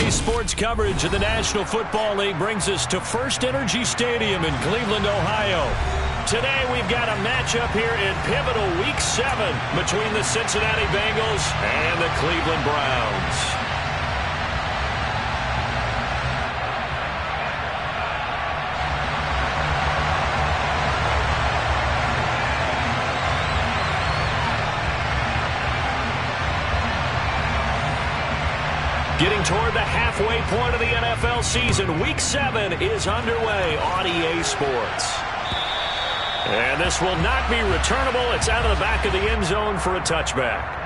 Daily sports coverage of the National Football League brings us to First Energy Stadium in Cleveland, Ohio. Today we've got a matchup here in pivotal Week 7 between the Cincinnati Bengals and the Cleveland Browns. Getting toward the halfway point of the NFL season, Week 7 is underway on EA Sports. And this will not be returnable. It's out of the back of the end zone for a touchback.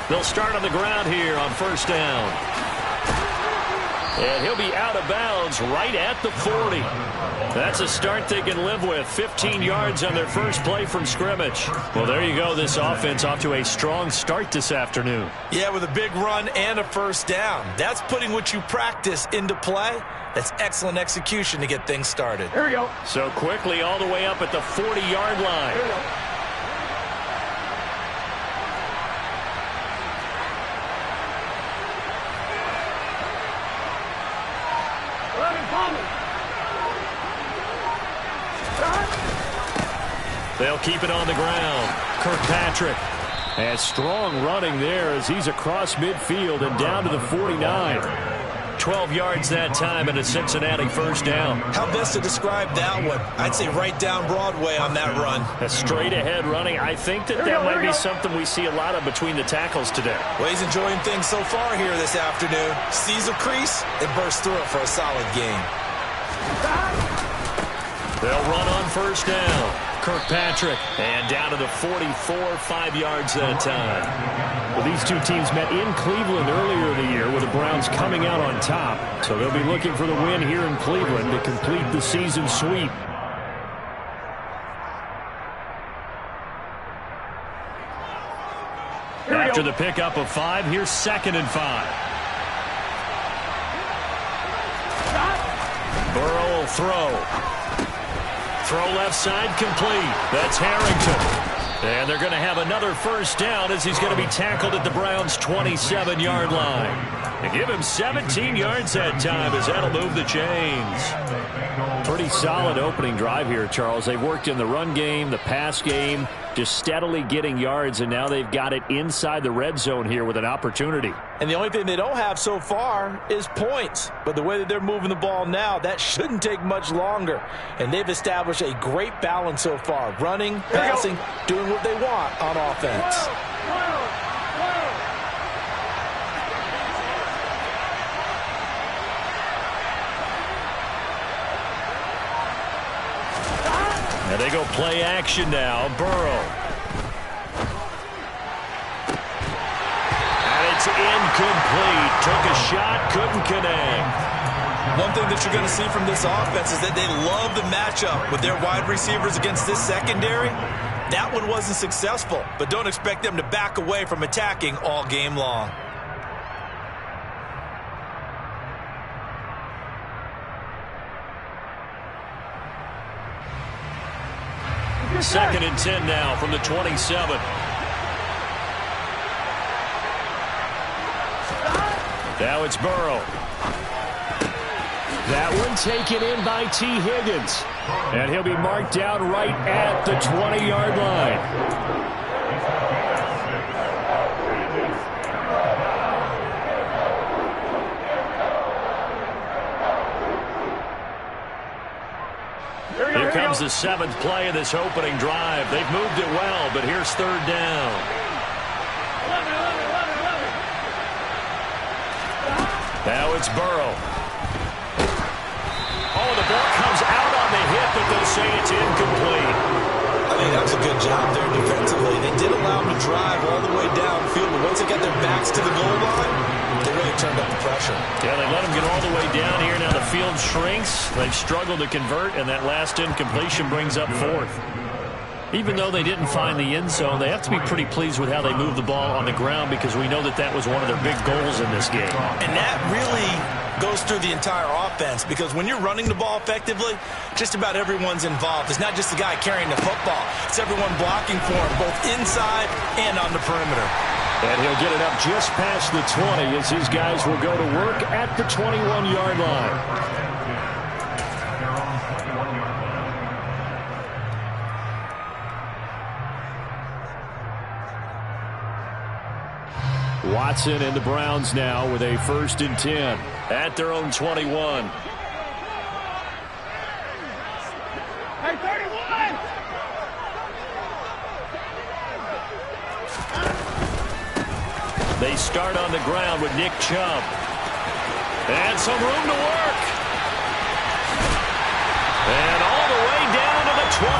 They'll start on the ground here on first down. And he'll be out of bounds right at the 40. That's a start they can live with. 15 yards on their first play from scrimmage. Well, there you go. This offense off to a strong start this afternoon. Yeah, with a big run and a first down. That's putting what you practice into play. That's excellent execution to get things started. Here we go. So quickly all the way up at the 40-yard line. Here we go. They'll keep it on the ground. Kirkpatrick. And strong running there as he's across midfield and down to the 49. 12 yards that time and a Cincinnati first down. How best to describe that one? I'd say right down Broadway on that run. A straight ahead running. I think that might be something we see a lot of between the tackles today. Well, he's enjoying things so far here this afternoon. Sees a crease and bursts through it for a solid gain. They'll run on first down. Kirkpatrick. And down to the 44, 5 yards that time. Well, these two teams met in Cleveland earlier in the year with the Browns coming out on top. So they'll be looking for the win here in Cleveland to complete the season sweep. After the pickup of 5, here's 2nd and 5. Burrow will throw. Throw left side complete. That's Harrington. And they're going to have another first down as he's going to be tackled at the Browns' 27-yard line. They give him 17 yards that time as that'll move the chains. Pretty solid opening drive here, Charles. They've worked in the run game, the pass game, just steadily getting yards, and now they've got it inside the red zone here with an opportunity. And the only thing they don't have so far is points. But the way that they're moving the ball now, that shouldn't take much longer. And they've established a great balance so far. Running, passing, doing what they want on offense. And they go play action now. Burrow. And it's incomplete. Took a shot, couldn't connect. One thing that you're going to see from this offense is that they love the matchup with their wide receivers against this secondary. That one wasn't successful, but don't expect them to back away from attacking all game long. Second and 10 now from the 27. Now it's Burrow. That one taken in by T. Higgins. And he'll be marked down right at the 20-yard line. Here comes the 7th play of this opening drive. They've moved it well, but here's 3rd down. Now it's Burrow. Oh, the ball comes out on the hit, but they'll say it's incomplete. I think that was a a good job there defensively. They did allow them to drive all the way downfield, but once they got their backs to the goal line, they really turned up the pressure. Yeah, they let them get all the way down here. Now the field shrinks. They've struggled to convert, and that last incompletion brings up fourth. Even though they didn't find the end zone, they have to be pretty pleased with how they moved the ball on the ground because we know that that was one of their big goals in this game. And that really goes through the entire offense because when you're running the ball effectively, just about everyone's involved. It's not just the guy carrying the football. It's everyone blocking for him, both inside and on the perimeter. And he'll get it up just past the 20 as his guys will go to work at the 21-yard line. Watson and the Browns now with a 1st and 10 at their own 21. Hey, 31! They start on the ground with Nick Chubb. And some room to work. And all the way down to the 29.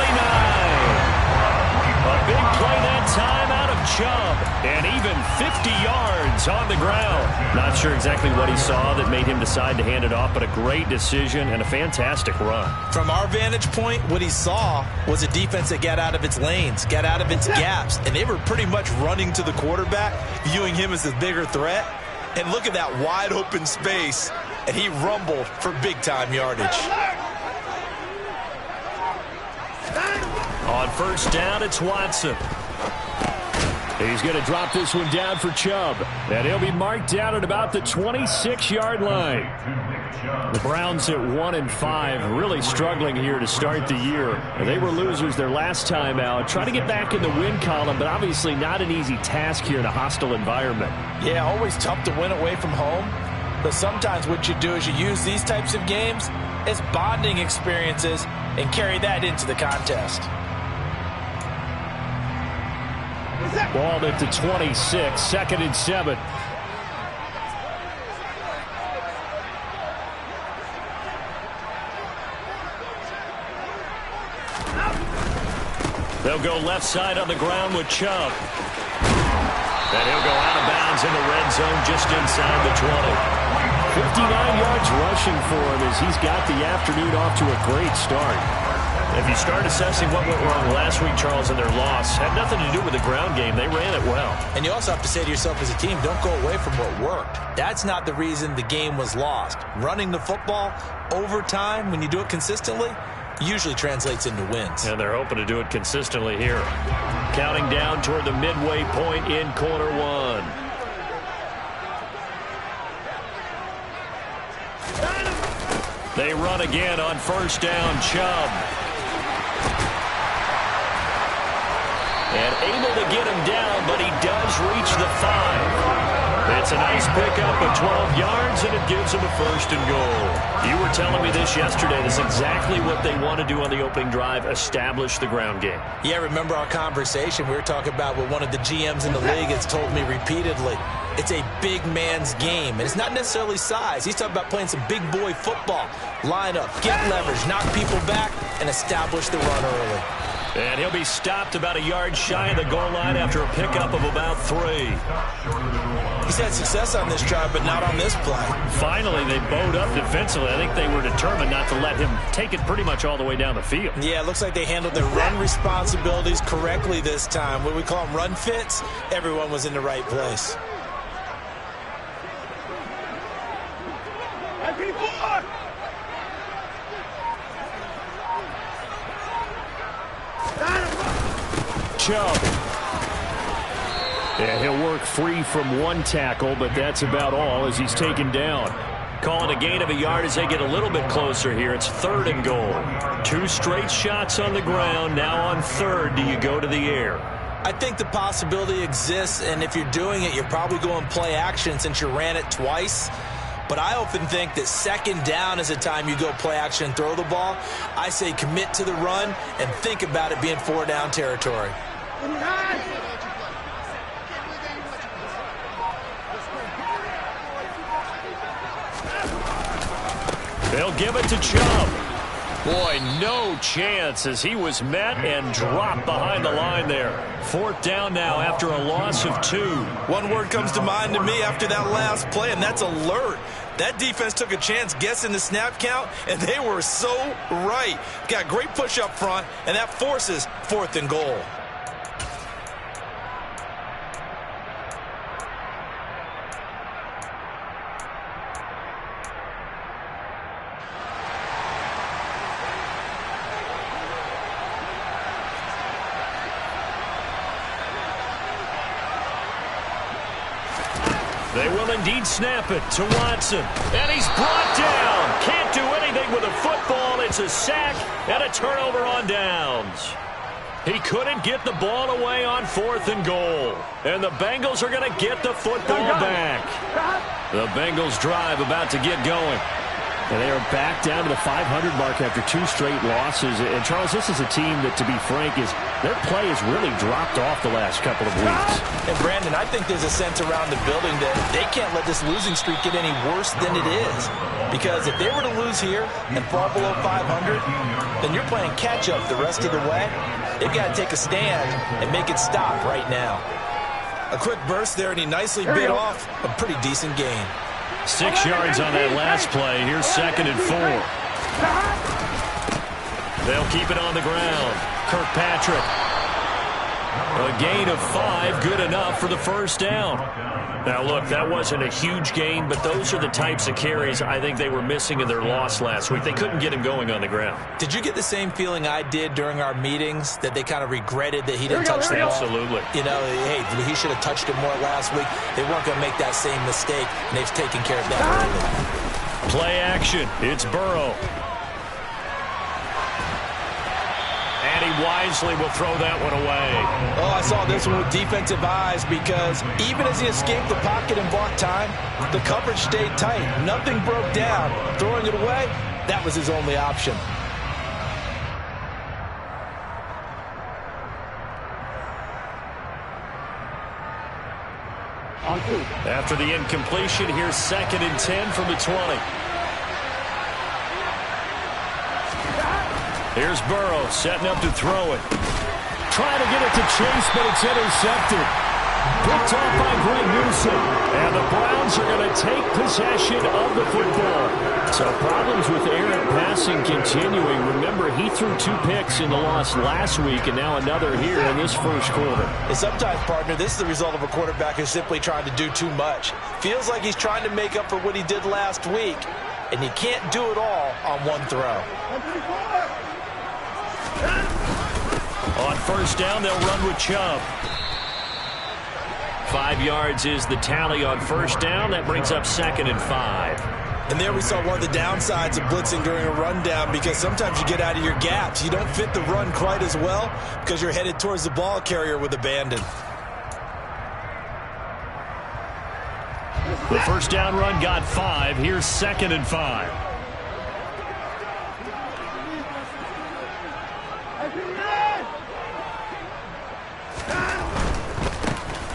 A big play that time out of Chubb, and even 50 yards on the ground. Not sure exactly what he saw that made him decide to hand it off, but a great decision and a fantastic run. From our vantage point, what he saw was a defense that got out of its lanes, got out of its gaps, and they were pretty much running to the quarterback, viewing him as the bigger threat. And look at that wide open space, and he rumbled for big-time yardage. On 1st down, it's Watson. He's going to drop this one down for Chubb. And he'll be marked down at about the 26-yard line. The Browns at 1-5, really struggling here to start the year. They were losers their last time out. Trying to get back in the win column, but obviously not an easy task here in a hostile environment. Yeah, always tough to win away from home. But sometimes what you do is you use these types of games as bonding experiences and carry that into the contest. Ball at the 26, 2nd and 7. They'll go left side on the ground with Chubb. And he'll go out of bounds in the red zone just inside the 20. 59 yards rushing for him as he's got the afternoon off to a great start. If you start assessing what went wrong last week, Charles, in their loss, had nothing to do with the ground game. They ran it well. And you also have to say to yourself as a team, don't go away from what worked. That's not the reason the game was lost. Running the football over time, when you do it consistently, usually translates into wins. And they're hoping to do it consistently here. Counting down toward the midway point in quarter one. They run again on 1st down, Chubb. And able to get him down, but he does reach the 5. It's a nice pickup of 12 yards, and it gives him a 1st and goal. You were telling me this yesterday. This is exactly what they want to do on the opening drive, establish the ground game. Yeah, remember our conversation? We were talking about what one of the GMs in the league has told me repeatedly. It's a big man's game, and it's not necessarily size. He's talking about playing some big boy football. Line up, get leverage, knock people back, and establish the run early. And he'll be stopped about a yard shy of the goal line after a pickup of about 3. He's had success on this drive, but not on this play. Finally, they bowed up defensively. I think they were determined not to let him take it pretty much all the way down the field. Yeah, it looks like they handled their run responsibilities correctly this time. What we call them run fits, everyone was in the right place. Chubb. And he'll work free from one tackle, but that's about all as he's taken down. Calling a gain of a yard as they get a little bit closer here. It's 3rd and goal. 2 straight shots on the ground. Now on 3rd, do you go to the air? I think the possibility exists, and if you're doing it, you're probably going play action since you ran it twice. But I often think that 2nd down is a time you go play action and throw the ball. I say commit to the run and think about it being 4-down territory. They'll give it to Chubb. Boy, no chance as he was met and dropped behind the line there. 4th down now after a loss of 2. One word comes to mind to me after that last play, and that's alert. That defense took a chance guessing the snap count, and they were so right. Got great push up front, and that forces 4th and goal. They will indeed snap it to Watson. And he's brought down. Can't do anything with a football. It's a sack and a turnover on downs. He couldn't get the ball away on 4th and goal. And the Bengals are going to get the football back. The Bengals drive about to get going. And they are back down to the 500 mark after 2 straight losses. And, Charles, this is a team that, to be frank, their play has really dropped off the last couple of weeks. And, Brandon, I think there's a sense around the building that they can't let this losing streak get any worse than it is. Because if they were to lose here and fall below 500, then you're playing catch-up the rest of the way. They've got to take a stand and make it stop right now. A quick burst there, and he nicely bit off a pretty decent gain. 6 yards on that last play. Here's 2nd and 4. They'll keep it on the ground. Kirkpatrick. A gain of 5, good enough for the 1st down. Now, look, that wasn't a huge gain, but those are the types of carries I think they were missing in their loss last week. They couldn't get him going on the ground. Did you get the same feeling I did during our meetings, that they kind of regretted that he didn't touch the ball? Absolutely. You know, hey, he should have touched it more last week. They weren't going to make that same mistake, and they've taken care of that early. Play action. It's Burrow. And he wisely will throw that one away. Oh, I saw this one with defensive eyes because even as he escaped the pocket and bought time, the coverage stayed tight. Nothing broke down. Throwing it away, that was his only option. After the incompletion, here's 2nd and 10 from the 20. Here's Burrow setting up to throw it. Trying to get it to Chase, but it's intercepted. Picked off by Greg Newsom. And the Browns are going to take possession of the football. So problems with errant passing continuing. Remember, he threw 2 picks in the loss last week, and now another here in this first quarter. And sometimes, partner, this is the result of a quarterback who's simply trying to do too much. Feels like he's trying to make up for what he did last week, and he can't do it all on one throw. On 1st down, they'll run with Chubb. 5 yards is the tally on 1st down. That brings up 2nd and 5. And there we saw one of the downsides of blitzing during a rundown, because sometimes you get out of your gaps. You don't fit the run quite as well because you're headed towards the ball carrier with abandon. The 1st down run got 5. Here's 2nd and 5.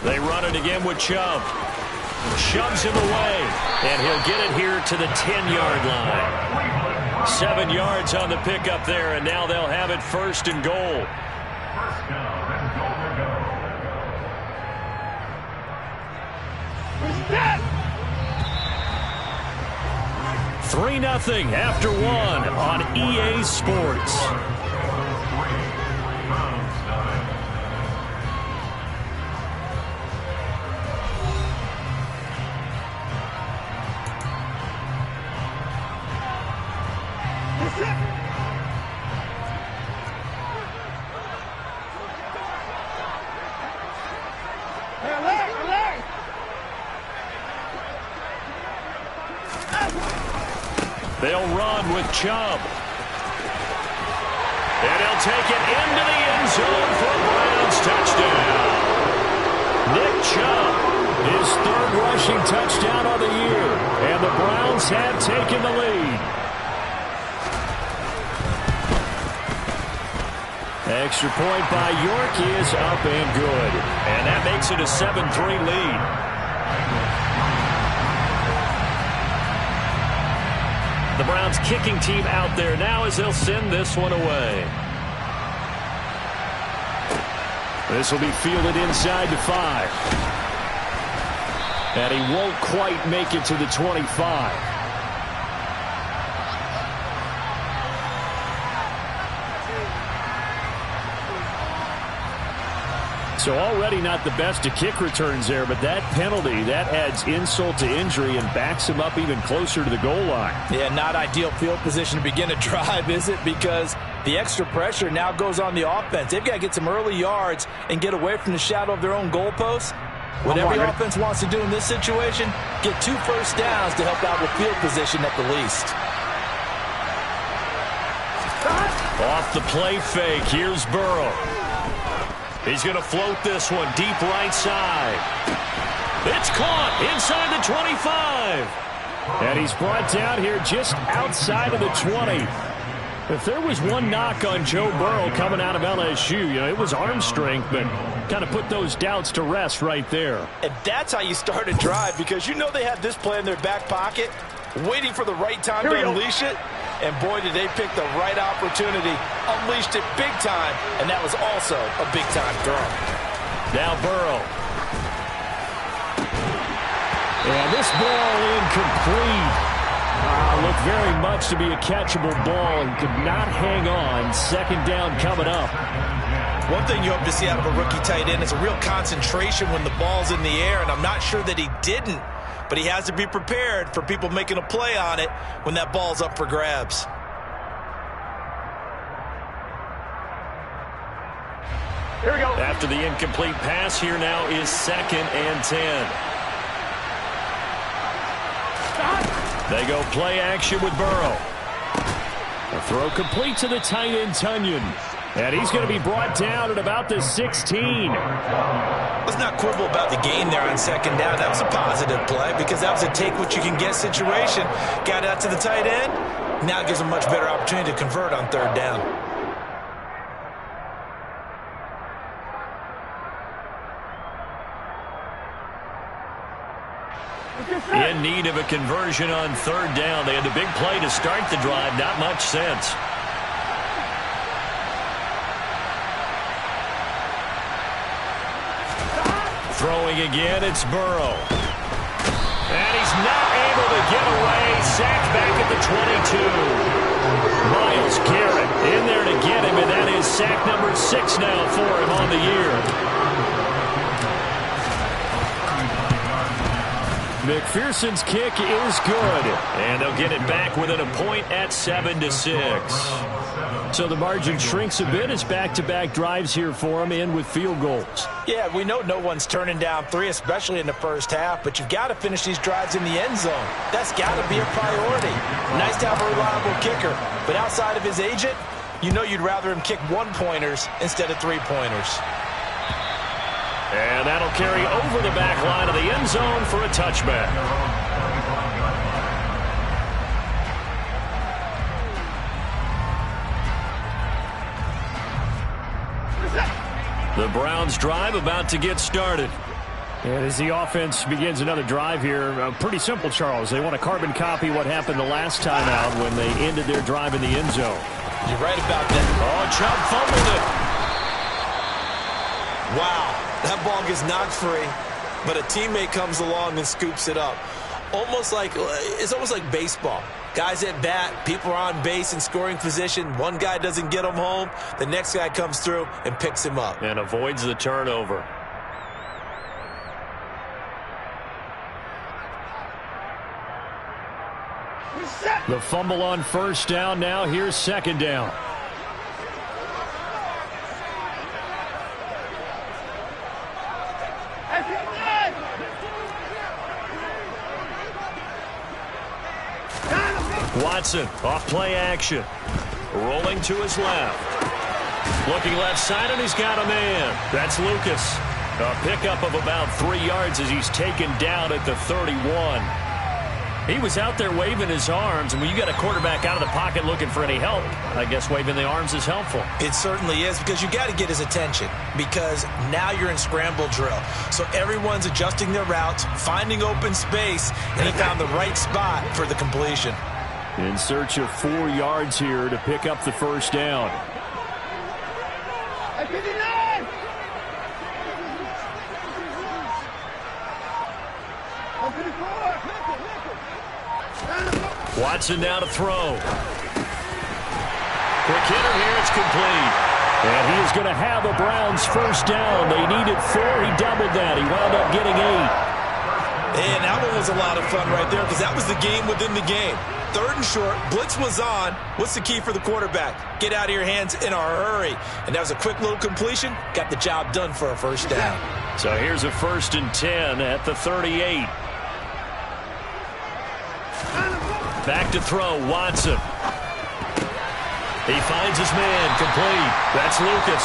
They run it again with Chubb. Shoves him away, and he'll get it here to the 10-yard line. 7 yards on the pickup there, and now they'll have it 1st and goal. 3-0 after 1 on EA Sports. They'll run with Chubb. And he'll take it into the end zone for a Browns touchdown. Nick Chubb, his 3rd rushing touchdown of the year. And the Browns have taken the lead. Extra point by York is up and good. And that makes it a 7-3 lead. The Browns kicking team out there now as they'll send this one away. This will be fielded inside the 5. And he won't quite make it to the 25. So already not the best of kick returns there, but that penalty, that adds insult to injury and backs him up even closer to the goal line. Yeah, not ideal field position to begin a drive, is it? Because the extra pressure now goes on the offense. They've got to get some early yards and get away from the shadow of their own goalposts. What every offense wants to do in this situation, get 2 first downs to help out with field position at the least. Off the play fake, here's Burrow. He's going to float this one deep right side. It's caught inside the 25. And he's brought down here just outside of the 20. If there was one knock on Joe Burrow coming out of LSU, it was arm strength, but kind of put those doubts to rest right there. And that's how you start a drive, because you know they have this play in their back pocket, waiting for the right time to unleash it. And boy, did they pick the right opportunity. Unleashed it big time, and that was also a big-time throw. Now Burrow. And this ball incomplete. Looked very much to be a catchable ball and could not hang on. Second down coming up. One thing you hope to see out of a rookie tight end is a real concentration when the ball's in the air, and I'm not sure that he didn't. But he has to be prepared for people making a play on it when that ball's up for grabs. Here we go. After the incomplete pass, here now is 2nd and 10. They go play action with Burrow. A throw complete to the tight end, Tunyon. And he's going to be brought down at about the 16. Let's not quibble about the gain there on 2nd down. That was a positive play because that was a take-what-you-can-get situation. Got out to the tight end. Now it gives them a much better opportunity to convert on 3rd down. In need of a conversion on 3rd down. They had the big play to start the drive. Not much sense. Throwing again, it's Burrow. And he's not able to get away. Sacked back at the 22. Myles Garrett in there to get him, and that is sack number 6 now for him on the year. McPherson's kick is good. And they'll get it back within a point at 7-6. So the margin shrinks a bit as back-to-back drives here for him, and with field goals. Yeah, we know no one's turning down 3, especially in the first half, but you've got to finish these drives in the end zone. That's got to be a priority. Nice to have a reliable kicker, but outside of his agent, you know you'd rather him kick 1-pointers instead of 3-pointers. And that'll carry over the back line of the end zone for a touchback. The Browns drive about to get started. And as the offense begins another drive here, pretty simple, Charles. They want to carbon copy what happened the last time out when they ended their drive in the end zone. You're right about that. Oh, Chubb fumbled it. Wow, that ball gets knocked free, but a teammate comes along and scoops it up. It's almost like baseball. Guys at bat, people are on base in scoring position. One guy doesn't get him home. The next guy comes through and picks him up. And avoids the turnover. The fumble on 1st down. Now here's 2nd down. Watson off play action. Rolling to his left. Looking left side, and he's got a man. That's Lucas. A pickup of about 3 yards as he's taken down at the 31. He was out there waving his arms, and when you got a quarterback out of the pocket looking for any help, I guess waving the arms is helpful. It certainly is, because you got to get his attention, because now you're in scramble drill. So everyone's adjusting their routes, finding open space, and he found the right spot for the completion. In search of 4 yards here to pick up the first down. Hey, 59! Watson now to throw. Quick hitter here, it's complete. And he is going to have the Browns first down. They needed 4. He doubled that. He wound up getting 8. And that one was a lot of fun right there because that was the game within the game. 3rd and short, blitz was on. What's the key for the quarterback? Get out of your hands in a hurry. And that was a quick little completion. Got the job done for a first down. So here's a 1st and 10 at the 38. Back to throw, Watson. He finds his man, complete. That's Lucas.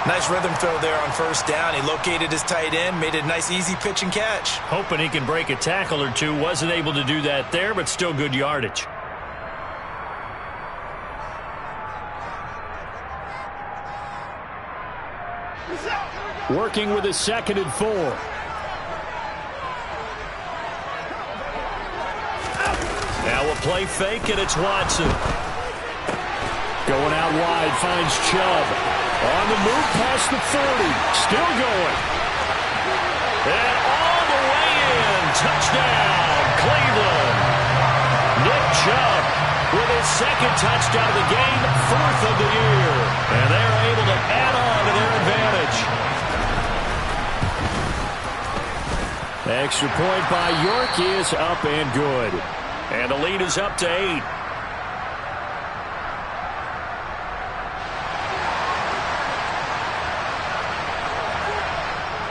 Nice rhythm throw there on first down. He located his tight end, made it a nice easy pitch and catch. Hoping he can break a tackle or two. Wasn't able to do that there, but still good yardage. Working with a 2nd and 4. Now a play fake, and it's Watson. Going out wide, finds Chubb. On the move past the 30. Still going. And all the way in. Touchdown, Cleveland. Nick Chubb with his 2nd touchdown of the game, 4th of the year. And they're able to add on to their advantage. Extra point by York is up and good. And the lead is up to 8.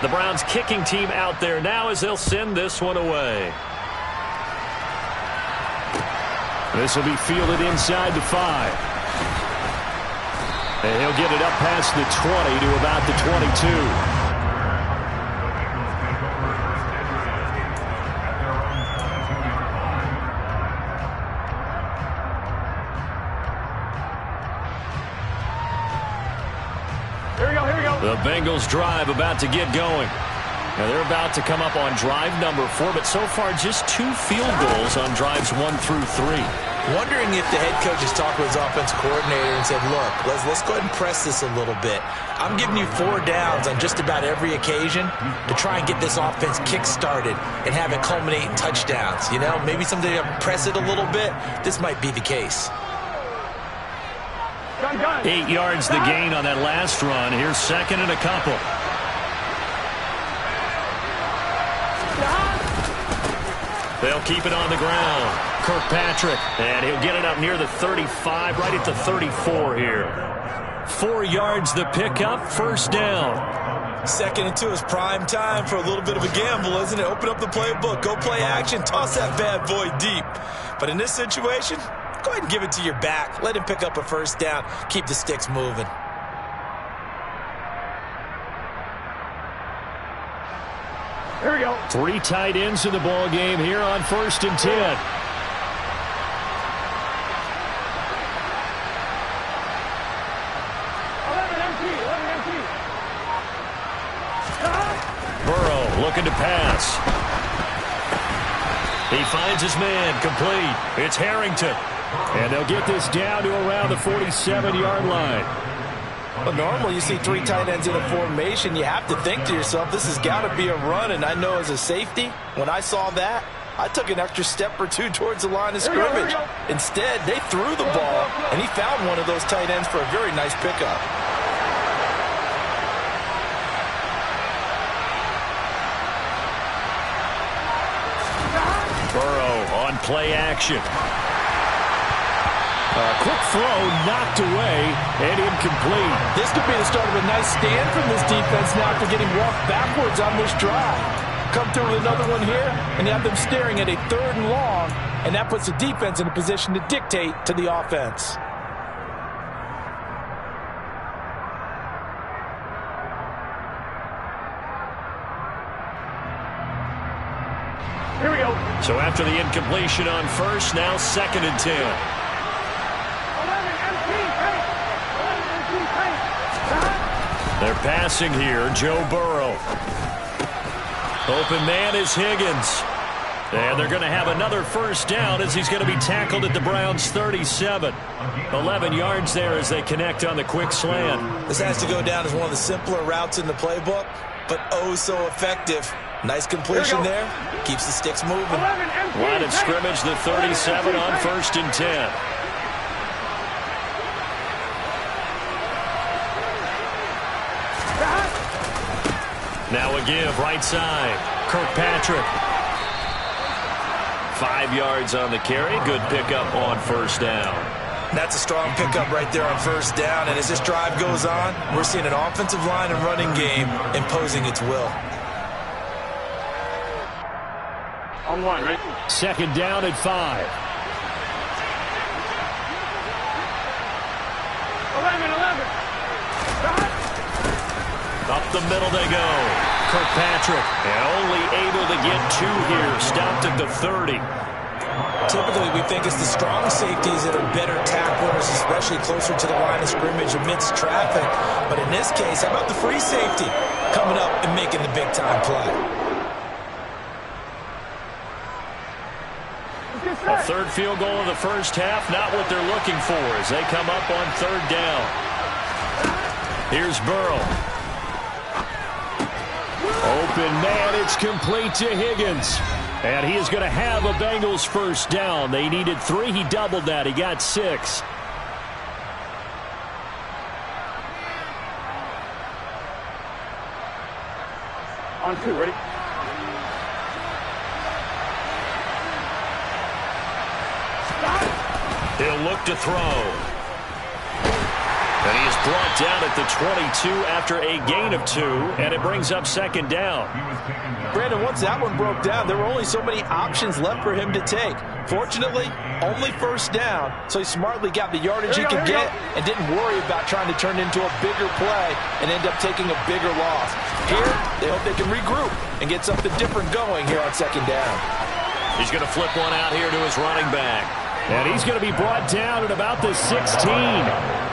The Browns kicking team out there now as they'll send this one away. This will be fielded inside the 5. And he'll get it up past the 20 to about the 22. The Bengals drive about to get going. Now they're about to come up on drive number 4, but so far just 2 field goals on drives 1 through 3. Wondering if the head coach has talked with his offensive coordinator and said, look, let's go ahead and press this a little bit. I'm giving you 4 downs on just about every occasion to try and get this offense kick-started and have it culminate in touchdowns. You know, maybe someday I'll press it a little bit. This might be the case. 8 yards the gain on that last run. Here's 2nd and a couple. They'll keep it on the ground. Kirkpatrick, and he'll get it up near the 35, right at the 34 here. 4 yards the pickup, first down. 2nd and 2 is prime time for a little bit of a gamble, isn't it? Open up the playbook, go play action, toss that bad boy deep. But in this situation, go ahead and give it to your back. Let him pick up a first down. Keep the sticks moving. Here we go. 3 tight ends in the ball game here on 1st and 10. 11 empty. Burrow looking to pass. He finds his man, complete. It's Harrington. And they'll get this down to around the 47-yard line. Well, normally you see 3 tight ends in a formation. You have to think to yourself, this has got to be a run. And I know as a safety, when I saw that, I took an extra step or 2 towards the line of scrimmage. Instead, they threw the ball, and he found one of those tight ends for a very nice pickup. Burrow on play action. Quick throw knocked away and incomplete. This could be the start of a nice stand from this defense now after getting walked backwards on this drive. Come through with another one here, and you have them staring at a 3rd and long, and that puts the defense in a position to dictate to the offense. Here we go. So after the incompletion on first, now 2nd and 10. They're passing here, Joe Burrow. Open man is Higgins. And they're going to have another first down as he's going to be tackled at the Browns' 37. 11 yards there as they connect on the quick slant. This has to go down as one of the simpler routes in the playbook, but oh so effective. Nice completion there. Keeps the sticks moving. Line of scrimmage, the 37 on 1st and 10. Now a give, right side. Kirkpatrick. 5 yards on the carry. Good pickup on 1st down. That's a strong pickup right there on 1st down. And as this drive goes on, we're seeing an offensive line and running game imposing its will. On 1, right? 2nd down at 5. 11. Up the middle they go. Kirkpatrick, and only able to get 2 here. Stopped at the 30. Typically, we think it's the strong safeties that are better tacklers, especially closer to the line of scrimmage amidst traffic. But in this case, how about the free safety coming up and making the big-time play? A 3rd field goal of the first half, not what they're looking for as they come up on 3rd down. Here's Burrow. Open man, it's complete to Higgins. And he is going to have a Bengals first down. They needed 3. He doubled that. He got 6. On 2, ready? He'll look to throw. And he is brought down at the 22 after a gain of 2, and it brings up 2nd down. Brandon, once that one broke down, there were only so many options left for him to take. Fortunately, only 1st down, so he smartly got the yardage he could get and didn't worry about trying to turn it into a bigger play and end up taking a bigger loss. Here, they hope they can regroup and get something different going here on 2nd down. He's going to flip one out here to his running back. And he's going to be brought down at about the 16.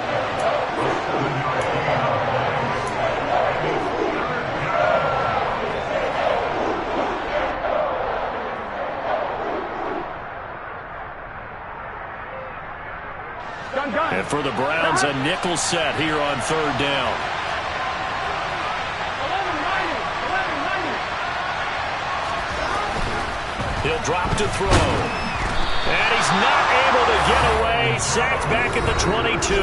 And for the Browns, a nickel set here on 3rd down. 11, He'll drop to throw. And he's not able to get away. Sacked back at the 22.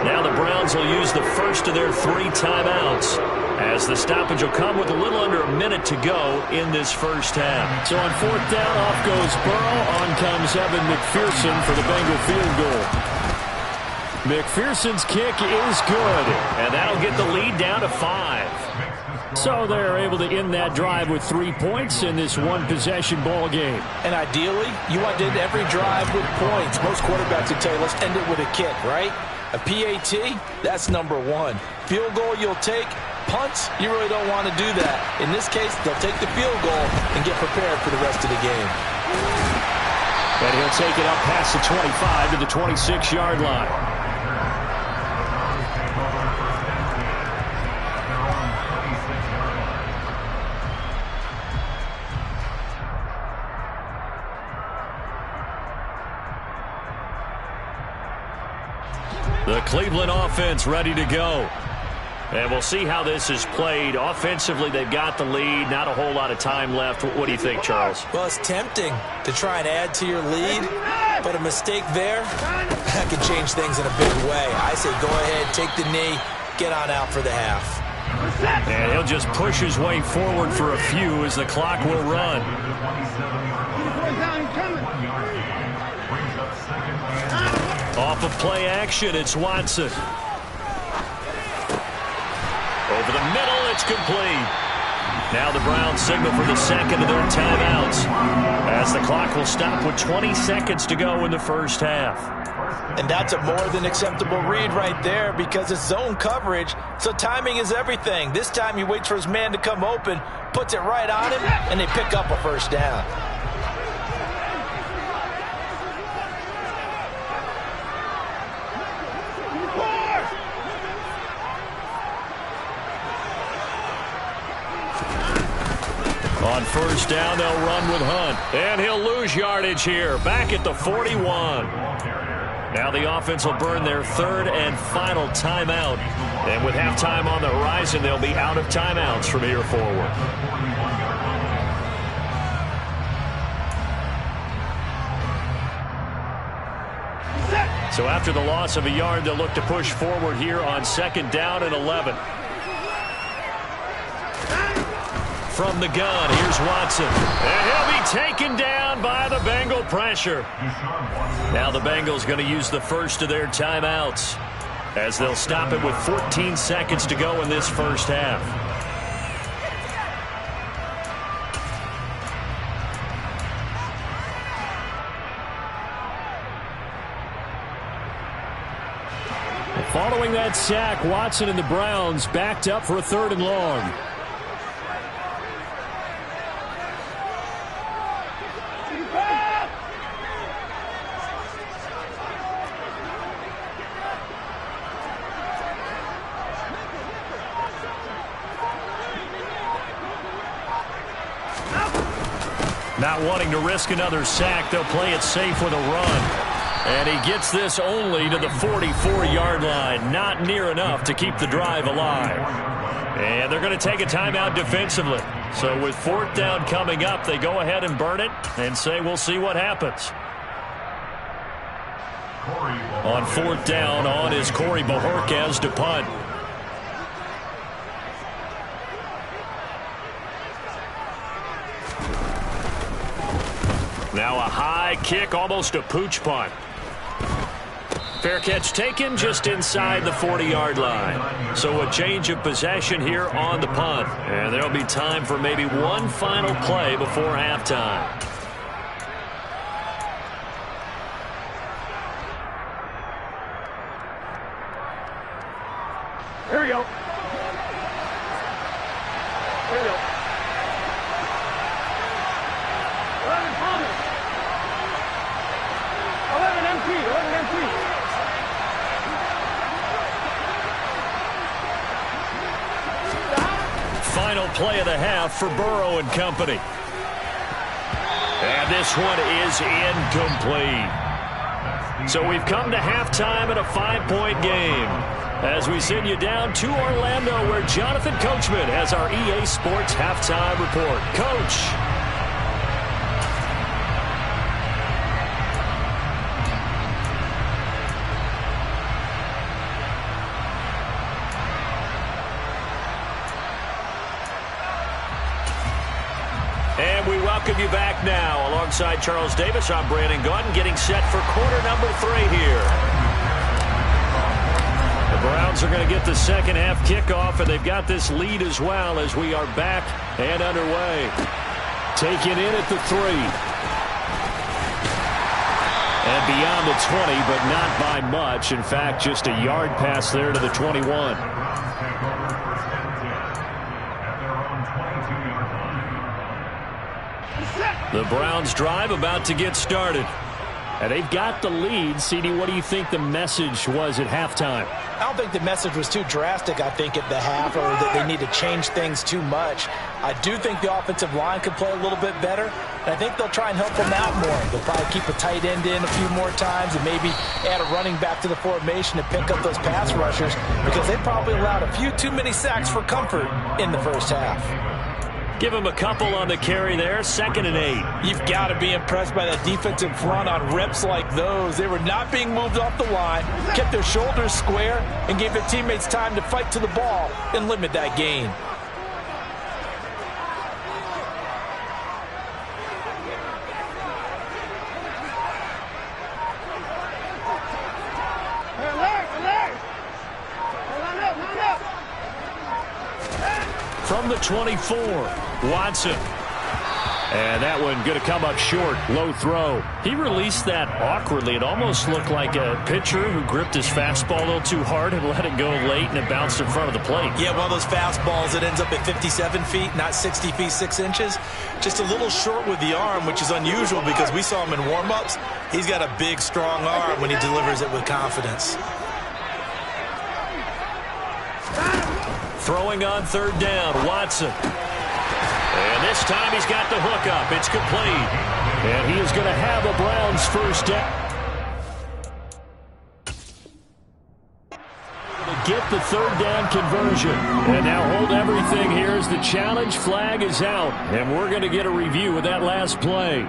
Now the Browns will use the first of their 3 timeouts, as the stoppage will come with a little under a minute to go in this first half. So on 4th down, off goes Burrow. On comes Evan McPherson for the Bengal field goal. McPherson's kick is good, and that'll get the lead down to 5. So they're able to end that drive with 3 points in this one-possession ball game. And ideally, you want to end every drive with points. Most quarterbacks would tell you, let's end it with a kick, right? A PAT, that's number 1. Field goal you'll take. Punts, you really don't want to do that. In this case, they'll take the field goal and get prepared for the rest of the game. And he'll take it up past the 25 to the 26-yard line. The Cleveland offense ready to go. And we'll see how this is played. Offensively, they've got the lead. Not a whole lot of time left. What do you think, Charles? Well, it's tempting to try and add to your lead, but a mistake there, that could change things in a big way. I say go ahead, take the knee, get on out for the half. And he'll just push his way forward for a few as the clock will run. Off of play action, it's Watson. Over the middle, it's complete. Now the Browns signal for the second of their timeouts, as the clock will stop with 20 seconds to go in the first half. And that's a more than acceptable read right there, because it's zone coverage, so timing is everything. This time he waits for his man to come open, puts it right on him, and they pick up a first down. On first down, they'll run with Hunt. And he'll lose yardage here, back at the 41. Now the offense will burn their third and final timeout. And with halftime on the horizon, they'll be out of timeouts from here forward. So after the loss of a yard, they'll look to push forward here on second down and 11. From the gun, here's Watson. And he'll be taken down by the Bengal pressure. Now the Bengals going to use the first of their timeouts as they'll stop it with 14 seconds to go in this first half. Following that sack, Watson and the Browns backed up for a third and long. Not wanting to risk another sack, they'll play it safe with a run. And he gets this only to the 44-yard line. Not near enough to keep the drive alive. And they're going to take a timeout defensively. So with fourth down coming up, they go ahead and burn it and say we'll see what happens. On fourth down, on is Corey Bojorquez to punt. Now a high kick, almost a pooch punt. Fair catch taken just inside the 40-yard line. So a change of possession here on the punt. And there'll be time for maybe one final play before halftime. Here we go. Here we go. 11 Thomas. 11 MP. 11 MP. Final play of the half for Burrow and company. And this one is incomplete. So we've come to halftime in a 5-point game as we send you down to Orlando where Jonathan Coachman has our EA Sports halftime report. Coach. And we welcome you back now. Alongside Charles Davis, I'm Brandon Gaudin, getting set for quarter number 3 here. The Browns are going to get the second half kickoff, and they've got this lead as well as we are back and underway. Taken in at the 3. And beyond the 20, but not by much. In fact, just a yard pass there to the 21. The Browns drive about to get started. And they've got the lead. CD, what do you think the message was at halftime? I don't think the message was too drastic, I think, at the half, or that they need to change things too much. I do think the offensive line could play a little bit better, and I think they'll try and help them out more. They'll probably keep a tight end in a few more times and maybe add a running back to the formation to pick up those pass rushers because they probably allowed a few too many sacks for comfort in the first half. Give him a couple on the carry there, 2nd and 8. You've got to be impressed by that defensive front on reps like those. They were not being moved off the line, kept their shoulders square, and gave their teammates time to fight to the ball and limit that gain. From the 24, Watson. And that one going to come up short. Low throw. He released that awkwardly. It almost looked like a pitcher who gripped his fastball a little too hard and let it go late, and it bounced in front of the plate. Yeah, one of those fastballs that ends up at 57 feet, not 60 feet 6 inches. Just a little short with the arm, which is unusual because we saw him in warm-ups. He's got a big, strong arm when he delivers it with confidence. Throwing on third down, Watson. And this time he's got the hook up. It's complete. And he is going to have a Browns first down. Get the third down conversion. And now hold everything here as the challenge flag is out. And we're going to get a review of that last play.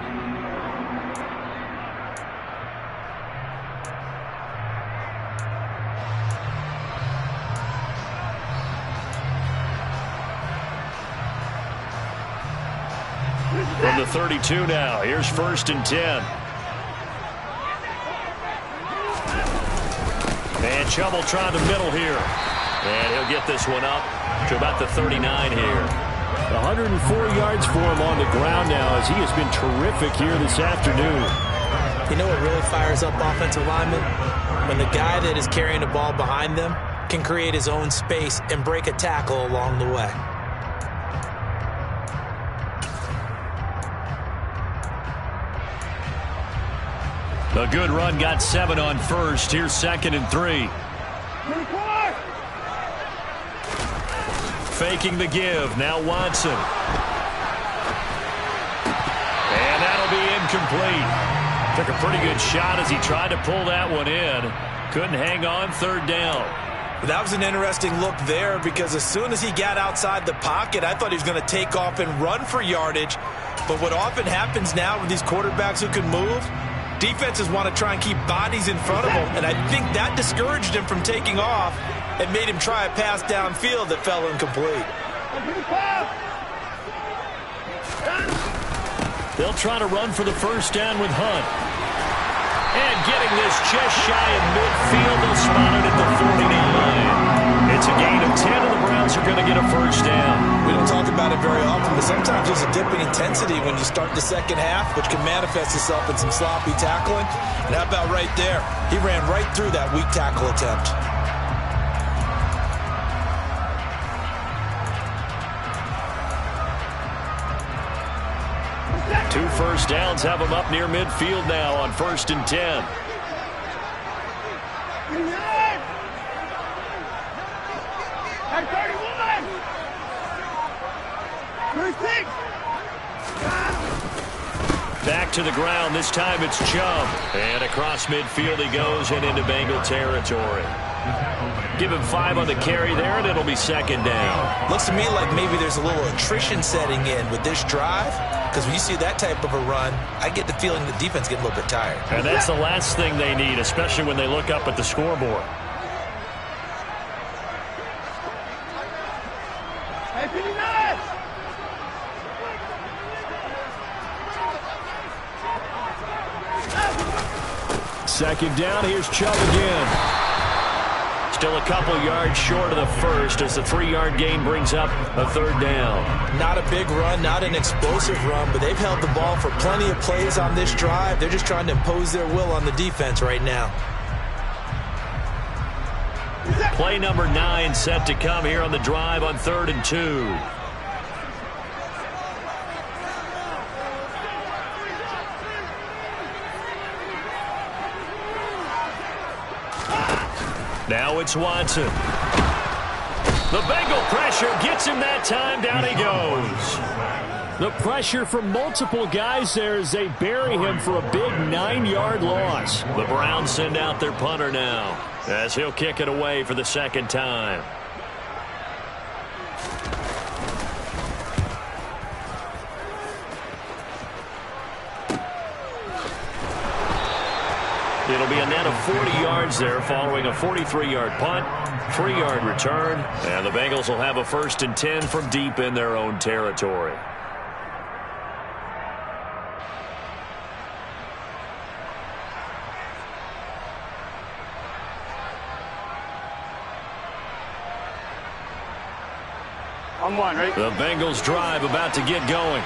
From the 32 now, here's 1st and 10. And Chubb will try the middle here. And he'll get this one up to about the 39 here. 104 yards for him on the ground now as he has been terrific here this afternoon. You know what really fires up offensive linemen? When the guy that is carrying the ball behind them can create his own space and break a tackle along the way. A good run, got 7 on first. Here's 2nd and 3. Faking the give. Now Watson. And that'll be incomplete. Took a pretty good shot as he tried to pull that one in. Couldn't hang on. 3rd down. That was an interesting look there because as soon as he got outside the pocket, I thought he was going to take off and run for yardage. But what often happens now with these quarterbacks who can move, defenses want to try and keep bodies in front of him, and I think that discouraged him from taking off and made him try a pass downfield that fell incomplete. They'll try to run for the first down with Hunt. And getting this just shy of midfield, they'll spot it at the 49. It's a gain of 10, and the Browns are going to get a first down. We don't talk about it very often, but sometimes there's a dip in intensity when you start the second half, which can manifest itself in some sloppy tackling. And how about right there? He ran right through that weak tackle attempt. Two first downs have him up near midfield now on 1st and 10. Back to the ground. This time it's Chubb. And across midfield he goes and into Bengal territory. Give him 5 on the carry there, and it'll be 2nd down. Looks to me like maybe there's a little attrition setting in with this drive, because when you see that type of a run, I get the feeling the defense getting a little bit tired. And that's the last thing they need, especially when they look up at the scoreboard. Second down, here's Chubb again. Still a couple yards short of the first as the 3-yard gain brings up a 3rd down. Not a big run, not an explosive run, but they've held the ball for plenty of plays on this drive. They're just trying to impose their will on the defense right now. Play number 9 set to come here on the drive on 3rd and 2. Now it's Watson. The Bengal pressure gets him that time. Down he goes. The pressure from multiple guys there as they bury him for a big 9-yard loss. The Browns send out their punter now as he'll kick it away for the 2nd time. It'll be a net of 40 yards there following a 43-yard punt, 3-yard return, and the Bengals will have a 1st and 10 from deep in their own territory. On 1, right? The Bengals drive about to get going.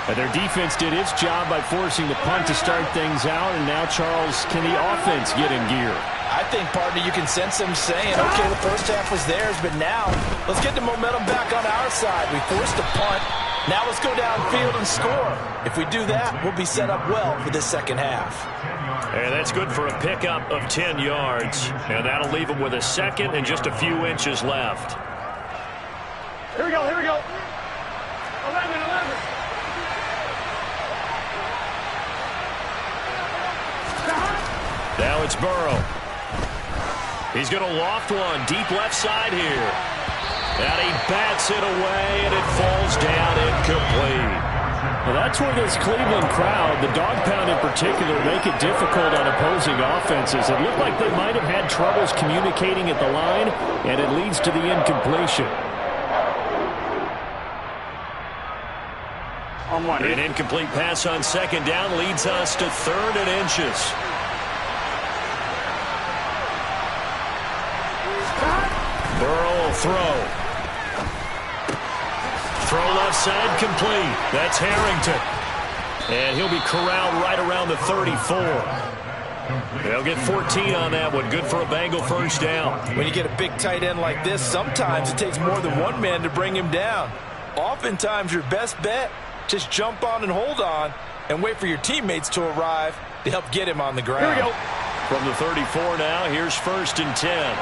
And their defense did its job by forcing the punt to start things out. And now, Charles, can the offense get in gear? I think, partner, you can sense them saying, okay, the first half was theirs, but now let's get the momentum back on our side. We forced a punt. Now let's go downfield and score. If we do that, we'll be set up well for this second half. And that's good for a pickup of 10 yards. And that'll leave them with a second and just a few inches left. Here we go, here we go. 11, 11. Now it's Burrow. He's going to loft one deep left side here. And he bats it away, and it falls down incomplete. Well, that's where this Cleveland crowd, the dog pound in particular, make it difficult on opposing offenses. It looked like they might have had troubles communicating at the line, and it leads to the incompletion. An incomplete pass on second down leads us to 3rd and inches. Burrow will throw. Throw left side complete. That's Harrington. And he'll be corralled right around the 34. They'll get 14 on that one. Good for a Bengal first down. When you get a big tight end like this, sometimes it takes more than one man to bring him down. Oftentimes your best bet, just jump on and hold on and wait for your teammates to arrive to help get him on the ground. Here we go. From the 34 now, here's 1st and 10.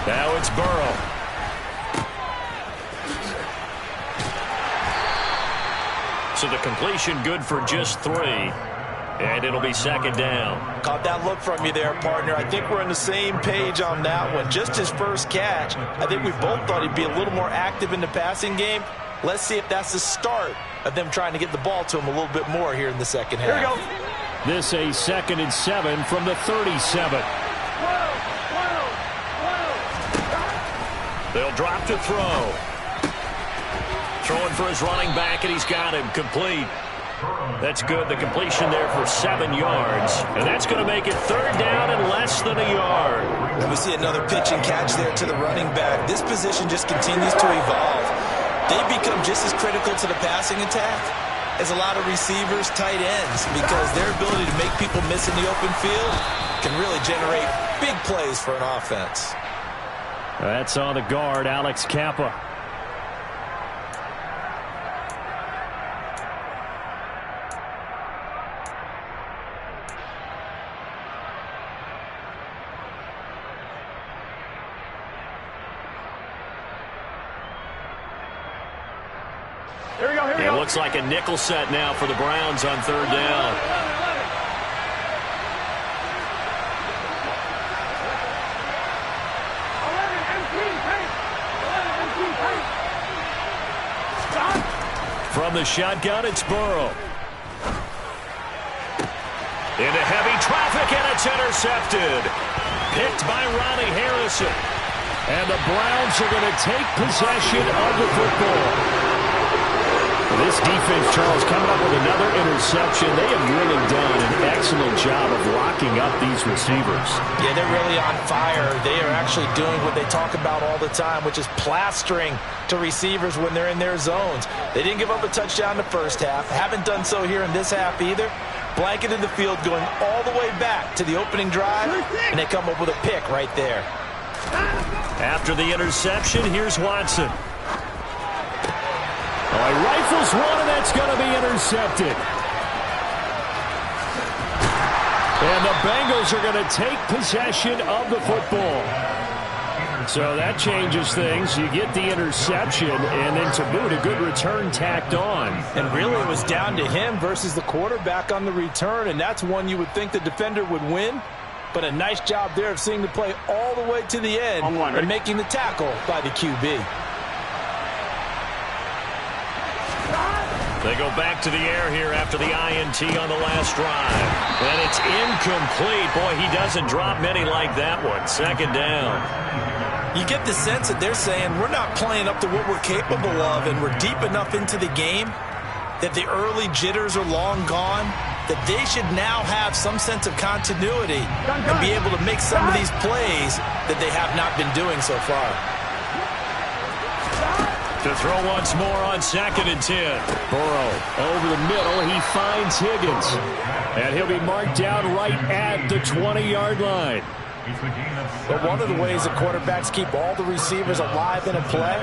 Now it's Burrow. So the completion good for just 3. And it'll be 2nd down. Caught that look from you there, partner. I think we're on the same page on that one. Just his first catch. I think we both thought he'd be a little more active in the passing game. Let's see if that's the start of them trying to get the ball to him a little bit more here in the second half. Here we go. This a 2nd and 7 from the 37. They'll drop to throw. Throwing for his running back, and he's got him complete. That's good. The completion there for 7 yards. And that's going to make it 3rd down and less than a yard. And we see another pitch and catch there to the running back. This position just continues to evolve. They become just as critical to the passing attack as a lot of receivers, tight ends, because their ability to make people miss in the open field can really generate big plays for an offense. That's on the guard, Alex Kappa. It looks like a nickel set now for the Browns on 3rd down. From the shotgun, it's Burrow. Into heavy traffic, and it's intercepted. Picked by Ronnie Harrison. And the Browns are going to take possession of the football. This defense, Charles, coming up with another interception. They have really done an excellent job of locking up these receivers. Yeah, they're really on fire. They are actually doing what they talk about all the time, which is plastering to receivers when they're in their zones. They didn't give up a touchdown in the first half. Haven't done so here in this half either. Blanketed the field going all the way back to the opening drive, and they come up with a pick right there. After the interception, here's Watson. He rifles one, and that's going to be intercepted. And the Bengals are going to take possession of the football. So that changes things. You get the interception, and then to boot, a good return tacked on. And really it was down to him versus the quarterback on the return, and that's one you would think the defender would win. But a nice job there of seeing the play all the way to the end and making the tackle by the QB. They go back to the air here after the INT on the last drive. And it's incomplete. Boy, he doesn't drop many like that one. 2nd down. You get the sense that they're saying we're not playing up to what we're capable of, and we're deep enough into the game that the early jitters are long gone, that they should now have some sense of continuity and be able to make some of these plays that they have not been doing so far. To throw once more on 2nd and 10. Burrow over the middle. He finds Higgins. And he'll be marked down right at the 20-yard line. But one of the ways that quarterbacks keep all the receivers alive in a play,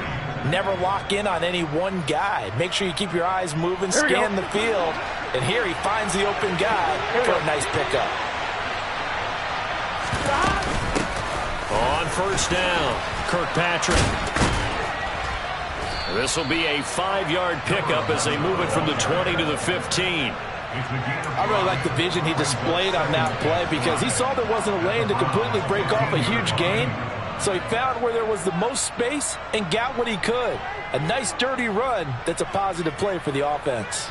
never lock in on any one guy. Make sure you keep your eyes moving, scan the field. And here he finds the open guy for a nice pickup. On 1st down, Kirkpatrick. This will be a 5-yard pickup as they move it from the 20 to the 15. I really like the vision he displayed on that play because he saw there wasn't a lane to completely break off a huge gain. So he found where there was the most space and got what he could. A nice, dirty run that's a positive play for the offense.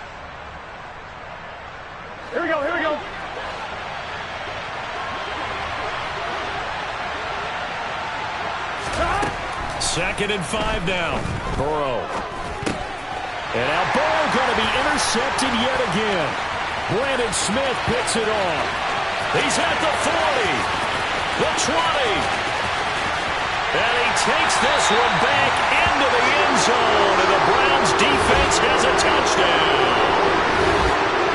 Here we go, here we go. Second and 5 now. Burrow. And now Burrow going to be intercepted yet again. Brandon Smith picks it off. He's at the 40, the 20. And he takes this one back into the end zone. And the Browns defense has a touchdown.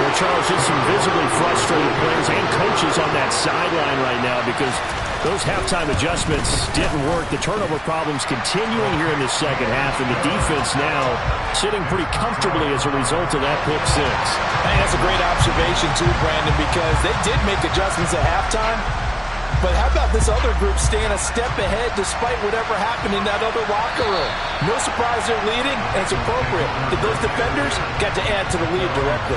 Well, Charles, just some visibly frustrated players and coaches on that sideline right now because those halftime adjustments didn't work. The turnover problems continuing here in the second half, and the defense now sitting pretty comfortably as a result of that pick six. Hey, that's a great observation too, Brandon, because they did make adjustments at halftime. But how about this other group staying a step ahead despite whatever happened in that other locker room? No surprise they're leading, and it's appropriate that those defenders got to add to the lead directly.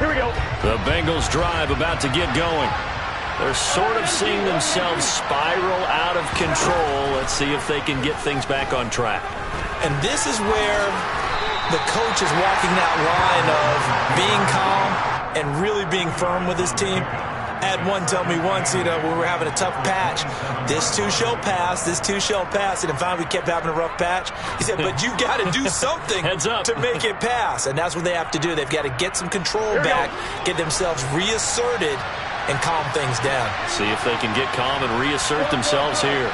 Here we go. The Bengals drive about to get going. They're sort of seeing themselves spiral out of control. Let's see if they can get things back on track. And this is where the coach is walking that line of being calm and really being firm with his team. I had one tell me once, when we were having a tough patch, this too shall pass, this too shall pass. And finally we kept having a rough patch. He said, but you got to do something to make it pass. And that's what they have to do. They've got to get some control back, get themselves reasserted, and calm things down. See if they can get calm and reassert themselves here.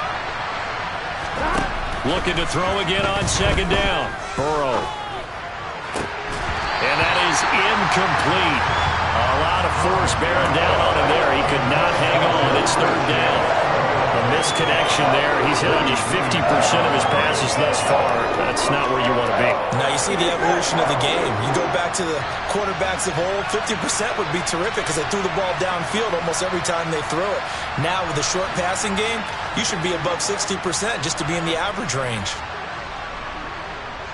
Looking to throw again on second down. Burrow. And that is incomplete. A lot of force bearing down on him there. He could not hang on. It's third down. A misconnection there. He's hit on just 50% of his passes thus far. That's not where you want to be. Now you see the evolution of the game. You go back to the quarterbacks of old, 50% would be terrific because they threw the ball downfield almost every time they throw it. Now with the short passing game, you should be above 60% just to be in the average range.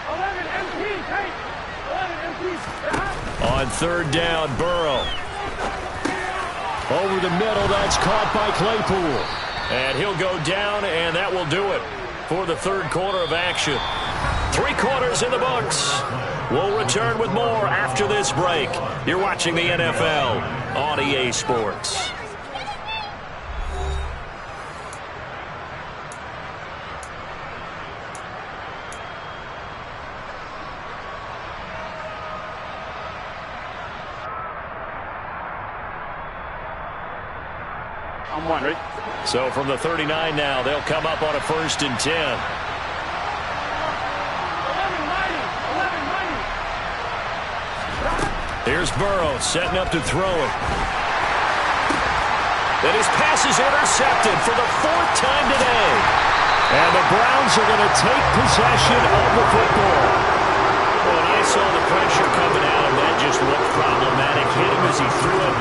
11 MPs, hey! 11 MPs. On third down, Burrow. Over the middle, that's caught by Claypool. And he'll go down, and that will do it for the third quarter of action. 3 quarters in the books. We'll return with more after this break. You're watching the NFL on EA Sports. I'm one, right? So from the 39 now, they'll come up on a 1st and 10. 11-90. Here's Burrow setting up to throw it. And his pass is intercepted for the 4th time today. And the Browns are going to take possession of the football. When I saw the pressure coming at him, that just looked problematic. Hit him as he threw it,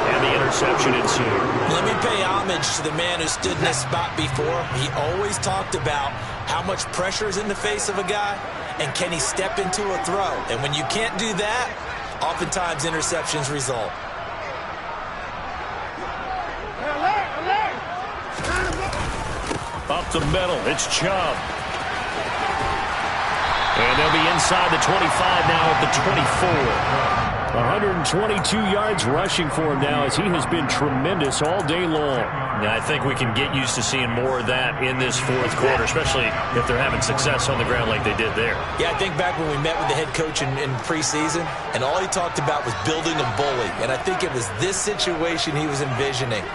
and the interception ensued. Let me pay homage to the man who stood in this spot before. He always talked about how much pressure is in the face of a guy, and can he step into a throw. And when you can't do that, oftentimes interceptions result. Up the middle, it's Chubb. And they'll be inside the 25 now at the 24. 122 yards rushing for him now as he has been tremendous all day long. Yeah, I think we can get used to seeing more of that in this 4th quarter, especially if they're having success on the ground like they did there. Yeah, I think back when we met with the head coach in preseason, and all he talked about was building a bully. And I think it was this situation he was envisioning.